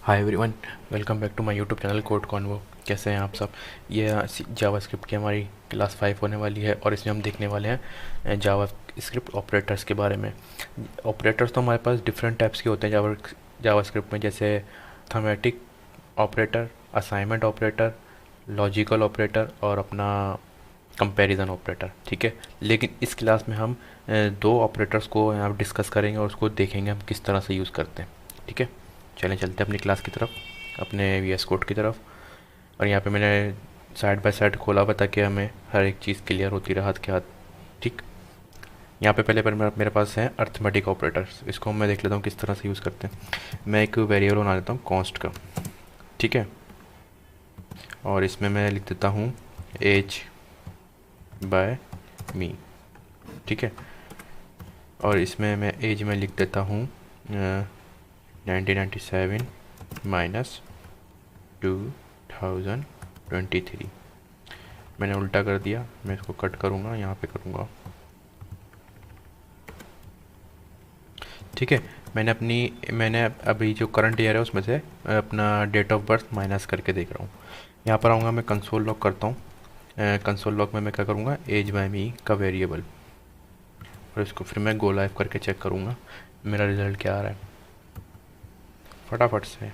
Hi everyone, welcome back to my YouTube channel Code Convo. कैसे हैं आप सब। ये जावास्क्रिप्ट की हमारी क्लास 5 होने वाली है और इसमें हम देखने वाले हैं जावास्क्रिप्ट ऑपरेटर्स के बारे में। ऑपरेटर्स तो हमारे पास डिफरेंट टाइप्स के होते हैं जावास्क्रिप्ट में, जैसे thematic operator, assignment operator, logical operator और अपना कंपैरिजन ऑपरेटर। ठीक है, लेकिन इस क्लास में हम दो ऑपरेटर्स को यहाँ डिस्कस करेंगे और उसको देखेंगे हम किस तरह से यूज़ करते हैं। ठीक है, चलें चलते हैं अपनी क्लास की तरफ, अपने वी एस कोड की तरफ। और यहाँ पे मैंने साइड बाय साइड खोला हुआ ताकि हमें हर एक चीज़ क्लियर होती रहे हाथ के हाथ। ठीक, यहाँ पे पहले पर मेरे पास है अर्थमेटिक ऑपरेटर्स। इसको मैं देख लेता हूँ किस तरह से यूज़ करते हैं। मैं एक वेरिएबल बना लेता हूँ कॉन्स्ट का। ठीक है, और इसमें मैं लिख देता हूँ एज बाय मी। ठीक है, और इसमें मैं एज में लिख देता हूँ 1997 माइनस 2023। मैंने उल्टा कर दिया, मैं इसको कट करूँगा, यहाँ पे करूँगा। ठीक है, मैंने अभी जो करंट ईयर है उसमें से अपना डेट ऑफ बर्थ माइनस करके देख रहा हूँ। यहाँ पर आऊँगा, मैं कंसोल लॉग करता हूँ। कंसोल लॉग में मैं क्या करूँगा, एज बाय मी का वेरिएबल, और इसको फिर मैं गो लाइव करके चेक करूँगा मेरा रिज़ल्ट क्या आ रहा है फटाफट से।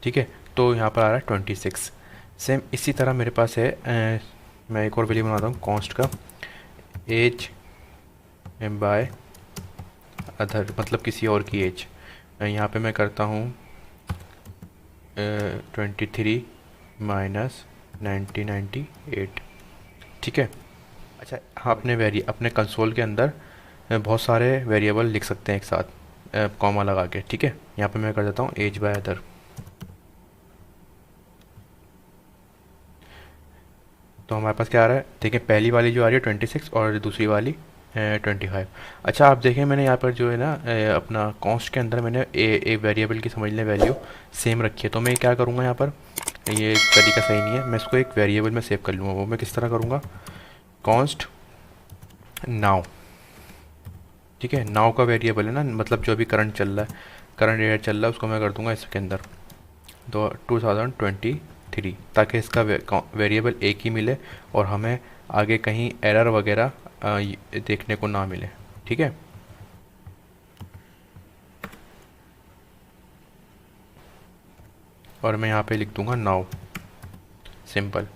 ठीक है, तो यहाँ पर आ रहा है 26। सेम इसी तरह मेरे पास है मैं एक और वैल्यू बनाता हूँ कॉन्स्ट का, एज बाय अदर, मतलब किसी और की एज। यहाँ पे मैं करता हूँ 23 माइनस 1998। ठीक है, अच्छा, हाँ, अपने कंसोल के अंदर बहुत सारे वेरिएबल लिख सकते हैं एक साथ कॉमा लगा के। ठीक है, यहाँ पे मैं कर देता हूँ एज बाय अदर। तो हमारे पास क्या आ रहा है, देखिए पहली वाली जो आ रही है 26 और दूसरी वाली 25। अच्छा, आप देखें मैंने यहाँ पर जो है ना अपना कॉस्ट के अंदर मैंने ए वेरिएबल की समझ लें वैल्यू सेम रखी है। तो मैं क्या करूँगा यहाँ पर, ये तरीका सही नहीं है, मैं इसको एक वेरिएबल में सेव कर लूँगा। वो मैं किस तरह करूँगा, कॉन्स्ट नाउ। ठीक है, नाउ का वेरिएबल है ना, मतलब जो अभी करंट चल रहा है, करंट ईयर चल रहा है, उसको मैं कर दूँगा इसके अंदर 2023, ताकि इसका वेरिएबल एक ही मिले और हमें आगे कहीं एरर वगैरह देखने को ना मिले। ठीक है, और मैं यहाँ पे लिख दूंगा नाउ, सिंपल,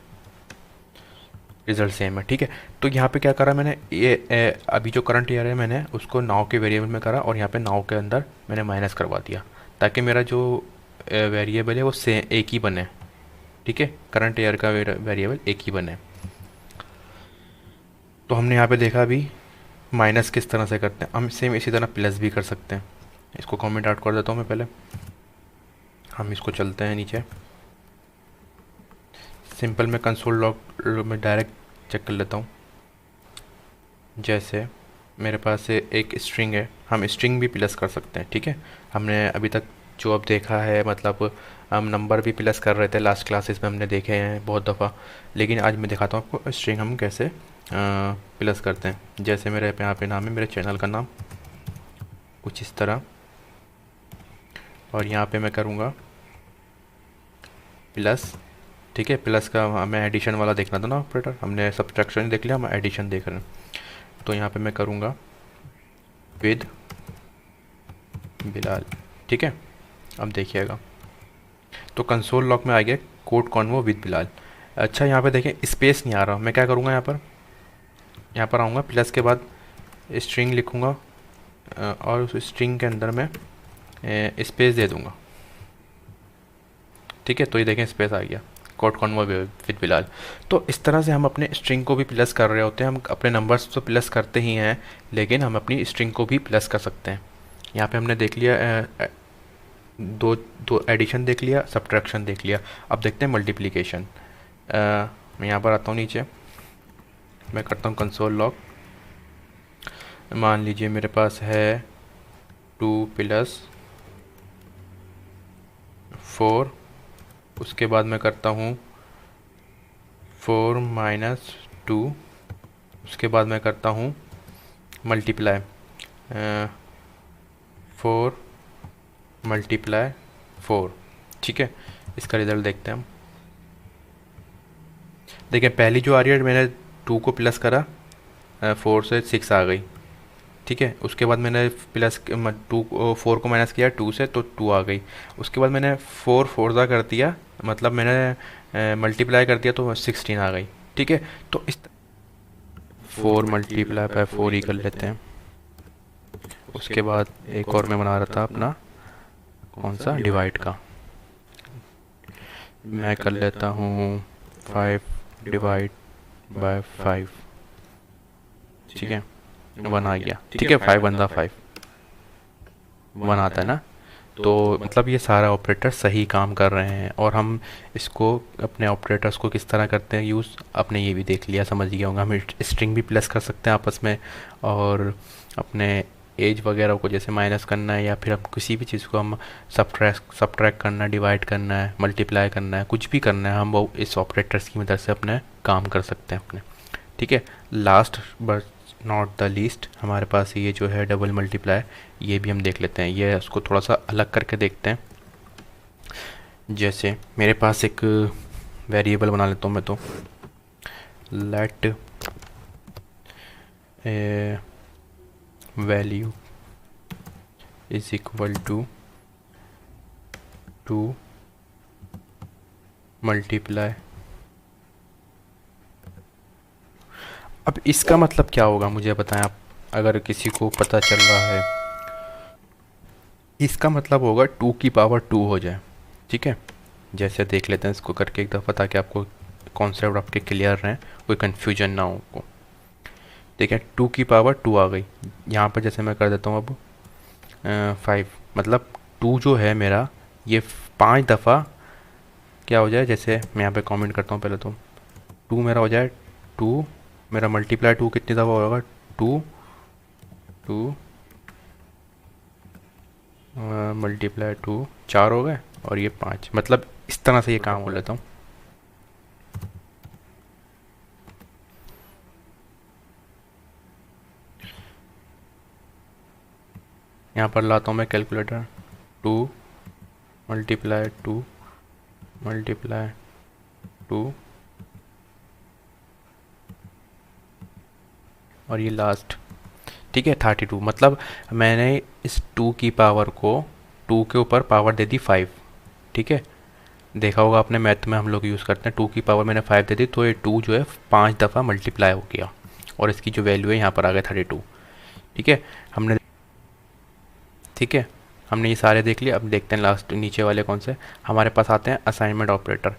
रिजल्ट सेम है। ठीक है, तो यहाँ पे क्या करा मैंने, अभी जो करंट ईयर है मैंने उसको नाउ के वेरिएबल में करा और यहाँ पे नाउ के अंदर मैंने माइनस करवा दिया, ताकि मेरा जो वेरिएबल है वो से एक ही बने। ठीक है, करंट ईयर का वेरिएबल एक ही बने। तो हमने यहाँ पे देखा अभी माइनस किस तरह से करते हैं, हम सेम इसी तरह प्लस भी कर सकते हैं। इसको कमेंट आउट कर देता हूँ मैं पहले, हम इसको चलते हैं नीचे। सिंपल मैं कंसोल लॉग में डायरेक्ट चेक कर लेता हूँ। जैसे मेरे पास एक स्ट्रिंग है, हम स्ट्रिंग भी प्लस कर सकते हैं। ठीक है, हमने अभी तक जो अब देखा है, मतलब हम नंबर भी प्लस कर रहे थे लास्ट क्लासेस में, हमने देखे हैं बहुत दफ़ा, लेकिन आज मैं दिखाता हूँ आपको स्ट्रिंग हम कैसे प्लस करते हैं। जैसे मेरे यहाँ पे नाम है, मेरे चैनल का नाम कुछ इस तरह, और यहाँ पे मैं करूँगा प्लस। ठीक है, प्लस का हमें एडिशन वाला देखना था ना ऑपरेटर, हमने सब्ट्रैक्शन देख लिया, हम एडिशन देख रहे हैं। तो यहाँ पे मैं करूँगा विद बिलाल। ठीक है, अब देखिएगा, तो कंसोल लॉक में आ गया कोड कॉन्वो विद बिलाल। अच्छा, यहाँ पे देखें स्पेस नहीं आ रहा, मैं क्या करूँगा, यहाँ पर आऊँगा, प्लस के बाद स्ट्रिंग लिखूँगा और उस स्ट्रिंग के अंदर मैं स्पेस दे दूँगा। ठीक है, तो ये देखें स्पेस आ गया, कोड कॉन्वो विद बिलाल। तो इस तरह से हम अपने स्ट्रिंग को भी प्लस कर रहे होते हैं। हम अपने नंबर्स तो प्लस करते ही हैं, लेकिन हम अपनी स्ट्रिंग को भी प्लस कर सकते हैं। यहाँ पे हमने देख लिया दो दो एडिशन देख लिया, सब्ट्रैक्शन देख लिया। अब देखते हैं मल्टीप्लिकेशन। मैं यहाँ पर आता हूँ नीचे, मैं करता हूँ कंसोल लॉग। मान लीजिए मेरे पास है 2+4, उसके बाद मैं करता हूँ 4 - 2, उसके बाद मैं करता हूँ मल्टीप्लाई 4 मल्टीप्लाई 4। ठीक है, इसका रिज़ल्ट देखते हैं हम। देखिए पहली जो आ रही है, मैंने 2 को प्लस करा, 4 से 6 आ गई। ठीक है, उसके बाद मैंने प्लस 4 को माइनस किया 2 से, तो 2 आ गई। उसके बाद मैंने 4 फोर्जा कर दिया, मतलब मैंने मल्टीप्लाई कर दिया तो 16 आ गई। ठीक है, तो इस 4 मल्टीप्लाई बाय 4 ही कर लेते हैं। उसके बाद एक और मैं बना रहा था अपना, कौन सा, डिवाइड का। मैं कर लेता हूँ 5 डिवाइड बाय 5। ठीक है, 1 आ गया। ठीक है, 5 1 5 1 आता है ना। तो मतलब ये सारा ऑपरेटर सही काम कर रहे हैं, और हम इसको अपने ऑपरेटर्स को किस तरह करते हैं यूज़, आपने ये भी देख लिया, समझ गया होगा। हम स्ट्रिंग भी प्लस कर सकते हैं आपस में, और अपने एज वगैरह को जैसे माइनस करना है, या फिर अब किसी भी चीज़ को हम सब्ट्रैक्ट करना है, डिवाइड करना है, मल्टीप्लाई करना है, कुछ भी करना है, हम वो इस ऑपरेटर्स की मदद से अपने काम कर सकते हैं अपने। ठीक है, last but not the least हमारे पास ये जो है डबल मल्टीप्लाई, ये भी हम देख लेते हैं। ये उसको थोड़ा सा अलग करके देखते हैं। जैसे मेरे पास एक वेरिएबल बना लेता हूँ मैं, तो let value is equal to 2 multiply. अब इसका मतलब क्या होगा मुझे बताएं आप, अगर किसी को पता चल रहा है। इसका मतलब होगा 2 की पावर 2 हो जाए। ठीक है, जैसे देख लेते हैं इसको करके एक दफ़ा, ताकि आपको कॉन्सेप्ट आपके क्लियर रहें, कोई कन्फ्यूजन ना हो आपको। देखिए 2 की पावर 2 आ गई। यहाँ पर जैसे मैं कर देता हूँ अब 5, मतलब 2 जो है मेरा, ये 5 दफ़ा क्या हो जाए। जैसे मैं यहाँ पे कमेंट करता हूँ पहले, तो 2 मेरा हो जाए 2, मेरा मल्टीप्लाई 2 कितनी दफ़ा होगा, 2 2 मल्टीप्लाई 2 4 हो गए, और ये 5, मतलब इस तरह से ये काम हो लेता हूँ। यहाँ पर लाता हूँ मैं कैलकुलेटर, 2 मल्टीप्लाई 2 मल्टीप्लाई 2, और ये लास्ट। ठीक है, 32, मतलब मैंने इस 2 की पावर को 2 के ऊपर पावर दे दी 5। ठीक है, देखा होगा आपने, मैथ में हम लोग यूज़ करते हैं, 2 की पावर मैंने 5 दे दी, तो ये 2 जो है 5 दफ़ा मल्टीप्लाई हो गया, और इसकी जो वैल्यू है यहाँ पर आ गया 32। ठीक है, हमने ठीक है, हमने ये सारे देख लिए। अब देखते हैं लास्ट नीचे वाले कौन से हमारे पास आते हैं, असाइनमेंट ऑपरेटर।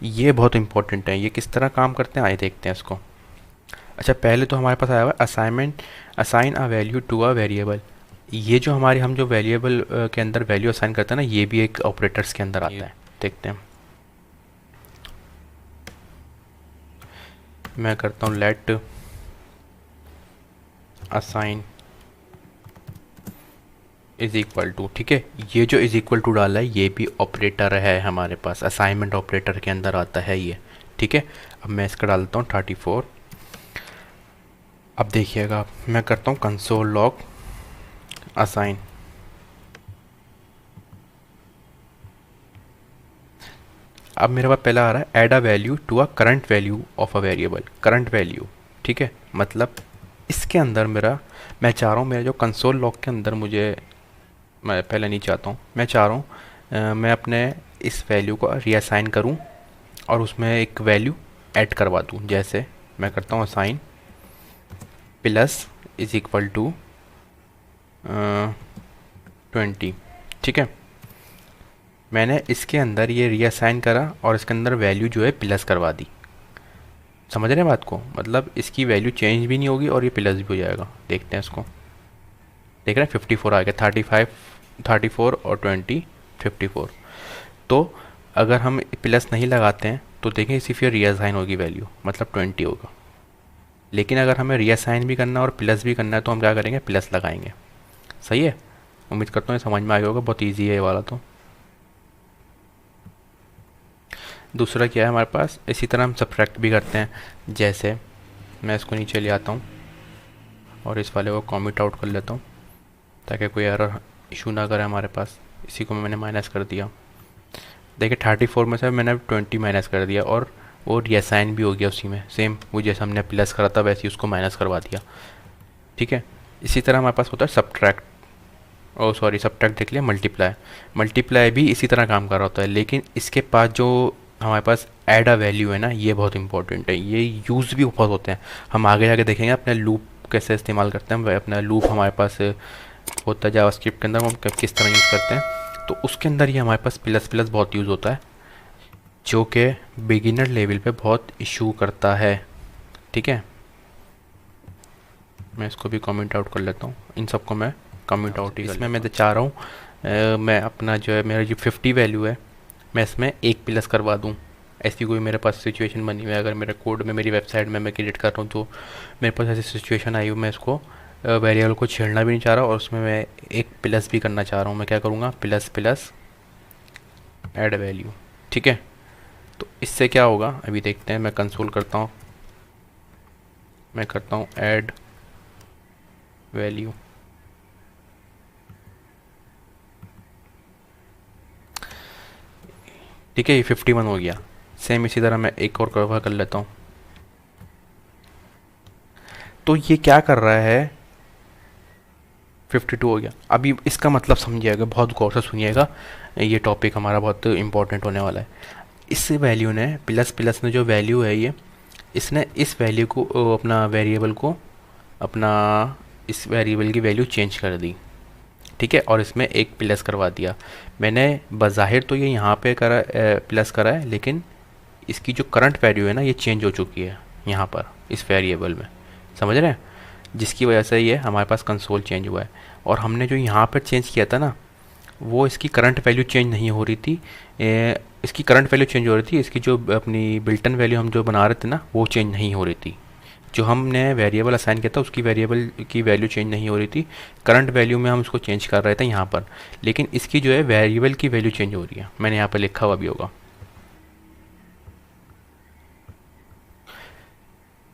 ये बहुत इंपॉर्टेंट है, ये किस तरह काम करते हैं आइए देखते हैं इसको। अच्छा, पहले तो हमारे पास आया हुआ है assignment, assign a value to a variable. ये जो हमारे हम जो वेरिएबल के अंदर वैल्यू असाइन करते हैं ना, ये भी एक ऑपरेटर्स के अंदर आता है। देखते हैं, मैं करता हूँ let assign is equal to. ठीक है, ये जो इज इक्वल टू डाला है, ये भी ऑपरेटर है हमारे पास, असाइनमेंट ऑपरेटर के अंदर आता है ये। ठीक है, अब मैं इसका डालता हूँ 34। अब देखिएगा, मैं करता हूँ कंसोल लॉग असाइन। अब मेरे पास पहला आ रहा है add a value to a current value of a variable, current value. ठीक है, मतलब इसके अंदर मेरा, मैं चाह रहा हूँ मेरे जो कंसोल लॉग के अंदर मुझे, मैं पहले नहीं चाहता हूँ, मैं चाह रहा हूँ मैं अपने इस वैल्यू को रीअसाइन करूँ, और उसमें एक वैल्यू ऐड करवा दूँ। जैसे मैं करता हूँ assign plus is equal to 20। ठीक है, मैंने इसके अंदर ये रीअसाइन करा, और इसके अंदर वैल्यू जो है प्लस करवा दी। समझ रहे हैं बात को, मतलब इसकी वैल्यू चेंज भी नहीं होगी, और ये प्लस भी हो जाएगा। देखते हैं इसको, देख रहे हैं 54 आ गया, 35 34 और 20 54। तो अगर हम प्लस नहीं लगाते हैं तो देखें इसी फिर रीअसाइन होगी वैल्यू, मतलब 20 होगा। लेकिन अगर हमें रीअसाइन भी करना है और प्लस भी करना है, तो हम क्या करेंगे, प्लस लगाएंगे। सही है, उम्मीद करता हूँ ये समझ में आ गया होगा, बहुत ईजी है ये वाला। तो दूसरा क्या है हमारे पास, इसी तरह हम सब्ट्रैक्ट भी करते हैं। जैसे मैं इसको नीचे ले आता हूँ, और इस वाले को कॉमिट आउट कर लेता हूँ, ताकि कोई एरर इशू ना करे हमारे पास। इसी को मैंने माइनस कर दिया। देखिए 34 में से मैंने 20 माइनस कर दिया और वो रीअसाइन भी हो गया उसी में। सेम वो जैसे हमने प्लस करा था वैसे ही उसको माइनस करवा दिया। ठीक है। इसी तरह हमारे पास होता है सब्ट्रैक्ट। ओ सॉरी, सब्ट्रैक्ट देख लिया। मल्टीप्लाई, मल्टीप्लाई भी इसी तरह काम कर रहा होता है, लेकिन इसके पास जो हमारे पास ऐड अ वैल्यू है ना, ये बहुत इंपॉर्टेंट है। ये यूज़ भी बहुत होते हैं। हम आगे जाके देखेंगे अपने लूप कैसे इस्तेमाल करते हैं। हम अपना लूप हमारे पास होता है जावास्क्रिप्ट के अंदर, हम किस तरह यूज़ करते हैं। तो उसके अंदर ये हमारे पास प्लस प्लस बहुत यूज़ होता है, जो कि बिगिनर लेवल पे बहुत इशू करता है। ठीक है, मैं इसको भी कमेंट आउट कर लेता हूँ। इन सबको मैं कमेंट आउट ही इसमें मैं तो चाह रहा हूँ मैं अपना जो है मेरा जो 50 वैल्यू है मैं इसमें एक प्लस करवा दूँ। ऐसी कोई मेरे पास सिचुएशन बनी हुई है, अगर मेरे कोड में मेरी वेबसाइट में मैं क्रिएट कर रहा हूँ तो मेरे पास ऐसी सिचुएशन आई हुई, मैं इसको वेरिएबल को छेड़ना भी नहीं चाह रहा और उसमें मैं एक प्लस भी करना चाह रहा हूँ। मैं क्या करूँगा, प्लस प्लस ऐड वैल्यू। ठीक है, तो इससे क्या होगा अभी देखते हैं। मैं कंसोल करता हूँ, मैं करता हूँ ऐड वैल्यू। ठीक है, ये 51 हो गया। सेम इसी तरह मैं एक और कवर कर लेता हूँ। तो ये क्या कर रहा है, 52 हो गया। अभी इसका मतलब समझिएगा, बहुत गौर से सुनिएगा, ये टॉपिक हमारा बहुत इंपॉर्टेंट होने वाला है। इस वैल्यू ने प्लस प्लस ने जो वैल्यू है ये, इसने इस वैल्यू को अपना वेरिएबल को अपना इस वेरिएबल की वैल्यू चेंज कर दी। ठीक है, और इसमें एक प्लस करवा दिया। मैंने बज़ाहिर तो ये यहाँ पे करा प्लस करा है, लेकिन इसकी जो करंट वैल्यू है ना ये चेंज हो चुकी है यहाँ पर इस वेरिएबल में। समझ रहे हैं, जिसकी वजह से ये हमारे पास कंसोल चेंज हुआ है। और हमने जो यहाँ पर चेंज किया था ना, वो इसकी करंट वैल्यू चेंज नहीं हो रही थी। इसकी करंट वैल्यू चेंज हो रही थी, इसकी जो अपनी बिल्टन वैल्यू हम जो बना रहे थे ना वो चेंज नहीं हो रही थी। जो हमने वेरिएबल असाइन किया था उसकी वेरिएबल की वैल्यू चेंज नहीं हो रही थी। करंट वैल्यू में हम उसको चेंज कर रहे थे यहाँ पर, लेकिन इसकी जो है वेरिएबल की वैल्यू चेंज हो रही है। मैंने यहाँ पर लिखा हुआ भी होगा,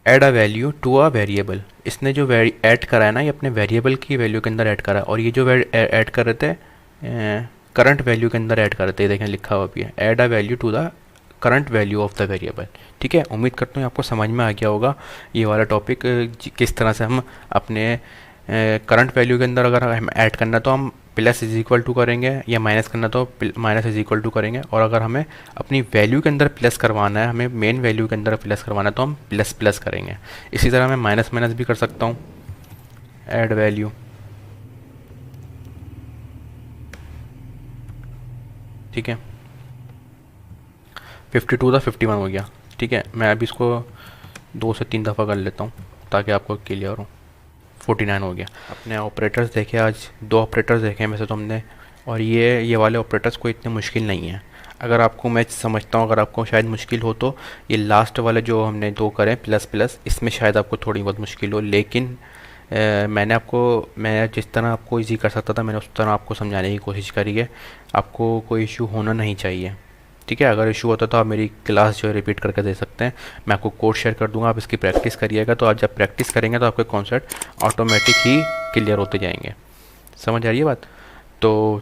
add a value to a variable. इसने जो ऐड करा है ना ये अपने वेरिएबल की वैल्यू के अंदर ऐड करा है, और ये जो ऐड कर रहे थे करंट वैल्यू के अंदर ऐड कर रहे थे। देखें लिखा हुआ भी है, add a value to the current value of the variable. ठीक है, उम्मीद करता हूँ आपको समझ में आ गया होगा ये वाला टॉपिक, किस तरह से हम अपने करंट वैल्यू के अंदर अगर हम ऐड करना तो हम प्लस इज इक्वल टू करेंगे, या माइनस करना तो माइनस इज इक्वल टू करेंगे। और अगर हमें अपनी वैल्यू के अंदर प्लस करवाना है, हमें मेन वैल्यू के अंदर प्लस करवाना है तो हम प्लस प्लस करेंगे। इसी तरह मैं माइनस माइनस भी कर सकता हूँ, ऐड वैल्यू। ठीक है, 52 था 51 हो गया। ठीक है, मैं अभी इसको 2 से 3 दफ़ा कर लेता हूँ ताकि आपको क्लियर हो। 49 हो गया। अपने ऑपरेटर्स देखे, आज 2 ऑपरेटर्स देखे हैं वैसे तो हमने, और ये वाले ऑपरेटर्स कोई इतने मुश्किल नहीं है। अगर आपको मैं समझता हूँ अगर आपको शायद मुश्किल हो तो ये लास्ट वाले जो हमने 2 करें प्लस प्लस, इसमें शायद आपको थोड़ी बहुत मुश्किल हो, लेकिन मैं जिस तरह आपको ईजी कर सकता था मैंने उस तरह आपको समझाने की कोशिश करी है। आपको कोई इशू होना नहीं चाहिए। ठीक है, अगर इशू होता तो आप मेरी क्लास जो है रिपीट करके दे सकते हैं। मैं आपको कोड शेयर कर दूंगा, आप इसकी प्रैक्टिस करिएगा। तो आप जब प्रैक्टिस करेंगे तो आपके कॉन्सेप्ट ऑटोमेटिक ही क्लियर होते जाएंगे। समझ आ रही है बात? तो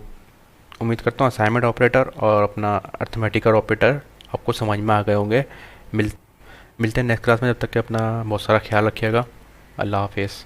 उम्मीद करता हूँ असाइनमेंट ऑपरेटर और अपना अर्थमेटिकल ऑपरेटर आपको समझ में आ गए होंगे। मिलते हैं नेक्स्ट क्लास में। जब तक कि अपना बहुत सारा ख्याल रखिएगा। अल्लाह हाफिज़।